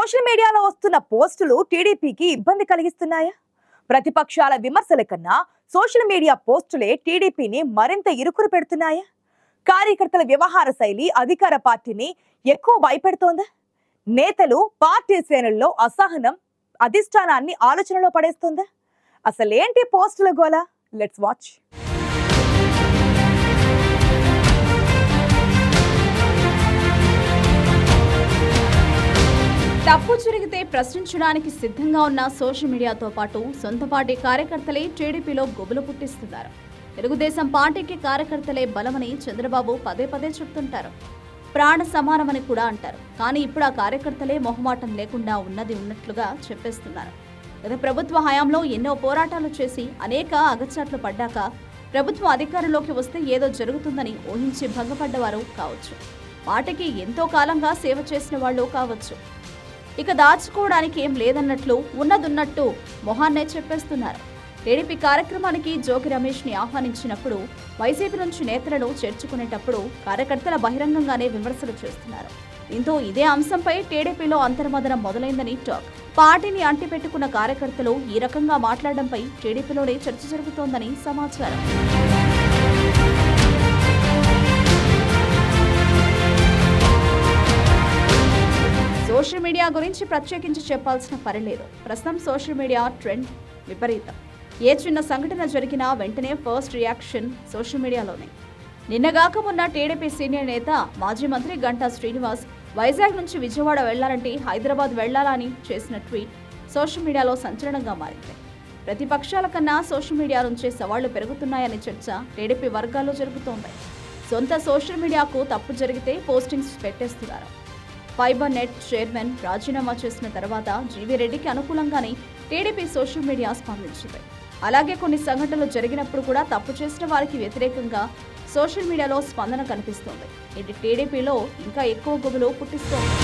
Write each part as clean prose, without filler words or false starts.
Social మీడియాలో వస్తున్న పోస్టులు టీడీపీకి ఇబ్బంది కలిగిస్తున్నాయా? ప్రతిపక్షాల విమర్శల కన్నా సోషల్ మీడియా పోస్టులే టీడీపీని మరింత ఇరుకురు పెడుతున్నాయా? కార్యకర్తల వ్యవహార శైలి అధికార పార్టీని ఎక్కువ భయపెడుతోందా? నేతలు పార్టీ శ్రేణుల్లో అసహనం అధిష్టానాన్ని ఆలోచనలో పడేస్తుందా? అసలేంటి పోస్టుల గోల? Let's watch. తప్పు జరిగితే ప్రశ్నించడానికి సిద్ధంగా ఉన్న సోషల్ మీడియాతో పాటు సొంత పార్టీ కార్యకర్తలే టీడీపీలో గొబులు పుట్టిస్తున్నారు. తెలుగుదేశం పార్టీకి కార్యకర్తలే బలమని చంద్రబాబు పదే పదే చెప్తుంటారు. ప్రాణ సమానమని కూడా అంటారు. కానీ ఇప్పుడు ఆ కార్యకర్తలే మొహమాటం లేకుండా ఉన్నది ఉన్నట్లుగా చెప్పేస్తున్నారు. గత ప్రభుత్వ హయాంలో ఎన్నో పోరాటాలు చేసి అనేక అగచాట్లు పడ్డాక ప్రభుత్వం అధికారంలోకి వస్తే ఏదో జరుగుతుందని ఊహించి భంగపడ్డవారు కావచ్చు. పార్టీకి ఎంతో కాలంగా సేవ చేసిన వాళ్ళు కావచ్చు. ఇక దాచుకోవడానికి ఏం లేదన్నట్లు ఉన్నదున్నట్టు మొహాన్నే చెప్పేస్తున్నారు. టీడీపీ కార్యక్రమానికి జోగి రమేష్ ని ఆహ్వానించినప్పుడు వైసీపీ నుంచి నేతలను చేర్చుకునేటప్పుడు కార్యకర్తల బహిరంగంగానే విమర్శలు చేస్తున్నారు. దీంతో ఇదే అంశంపై టీడీపీలో అంతర్మదనం మొదలైందని టాక్. పార్టీని అంటిపెట్టుకున్న కార్యకర్తలు ఈ రకంగా మాట్లాడడంపై టీడీపీలోనే చర్చ జరుగుతోందని సమాచారం. సోషల్ మీడియా గురించి ప్రత్యేకించి చెప్పాల్సిన పని లేదు. ప్రస్తుతం సోషల్ మీడియా ట్రెండ్ విపరీతం. ఏ చిన్న సంఘటన జరిగినా వెంటనే ఫస్ట్ రియాక్షన్ సోషల్ మీడియాలోనే. నిన్నగాక మొన్న టీడీపీ సీనియర్ నేత మాజీ మంత్రి గంటా శ్రీనివాస్ వైజాగ్ నుంచి విజయవాడ వెళ్లాలంటే హైదరాబాద్ వెళ్లాలని చేసిన ట్వీట్ సోషల్ మీడియాలో సంచలనంగా మారింది. ప్రతిపక్షాల కన్నా సోషల్ మీడియా నుంచే సవాళ్లు పెరుగుతున్నాయనే చర్చ టీడీపీ వర్గాల్లో జరుగుతోంది. సొంత సోషల్ మీడియాకు తప్పు జరిగితే పోస్టింగ్స్ పెట్టేస్తున్నారు. ఫైబర్ నెట్ చైర్మన్ రాజీనామా చేసిన తర్వాత జీవీ రెడ్డికి అనుకూలంగానే టీడీపీ సోషల్ మీడియా స్పందించింది. అలాగే కొన్ని సంఘటనలు జరిగినప్పుడు కూడా తప్పు చేసిన వారికి వ్యతిరేకంగా సోషల్ మీడియాలో స్పందన కనిపిస్తోంది. ఇది టీడీపీలో ఇంకా ఎక్కువ గుబులు పుట్టిస్తోంది.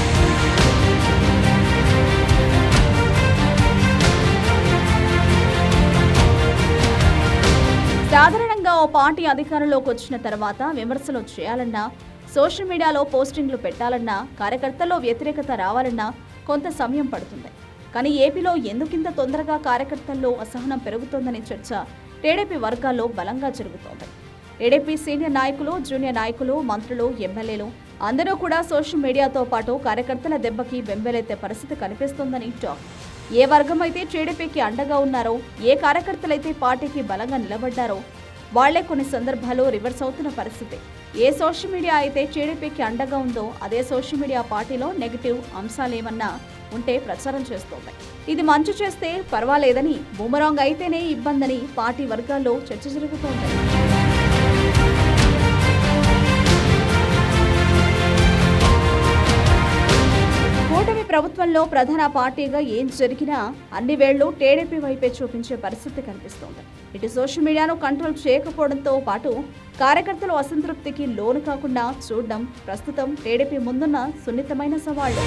సాధారణంగా ఓ పార్టీ అధికారంలోకి వచ్చిన తర్వాత విమర్శలు చేయాలన్నా, సోషల్ మీడియాలో పోస్టింగ్లు పెట్టాలన్నా, కార్యకర్తల్లో వ్యతిరేకత రావాలన్నా కొంత సమయం పడుతుంది. కానీ ఏపీలో ఎందుకింత తొందరగా కార్యకర్తల్లో అసహనం పెరుగుతోందనే చర్చ టీడీపీ వర్గాల్లో బలంగా జరుగుతోంది. టీడీపీ సీనియర్ నాయకులు, జూనియర్ నాయకులు, మంత్రులు, ఎమ్మెల్యేలు అందరూ కూడా సోషల్ మీడియాతో పాటు కార్యకర్తల దెబ్బకి బెంబేలెత్తే పరిస్థితి కనిపిస్తోందని టాక్. ఏ వర్గం అయితే టీడీపీకి అండగా ఉన్నారో, ఏ కార్యకర్తలైతే పార్టీకి బలంగా నిలబడ్డారో వాళ్లే కొన్ని సందర్భాల్లో రివర్స్ అవుతున్న పరిస్థితి. ఏ సోషల్ మీడియా అయితే టీడీపీకి అండగా ఉందో అదే సోషల్ మీడియా పార్టీలో నెగిటివ్ అంశాలేమన్నా ఉంటే ప్రచారం చేస్తోంది. ఇది మంచి చేస్తే పర్వాలేదని, బూమరాంగ్ అయితేనే ఇబ్బందని పార్టీ వర్గాల్లో చర్చ జరుగుతోంది. కూటమి ప్రభుత్వంలో ప్రధాన పార్టీగా ఏం జరిగినా అన్ని వేళ్లు టీడీపీ వైపే చూపించే పరిస్థితి కనిపిస్తోంది. ఇటు సోషల్ మీడియాను కంట్రోల్ చేయకపోవడంతో పాటు కార్యకర్తలు అసంతృప్తికి లోను కాకుండా చూడడం ప్రస్తుతం టీడీపీ ముందున్న సున్నితమైన సవాళ్లు.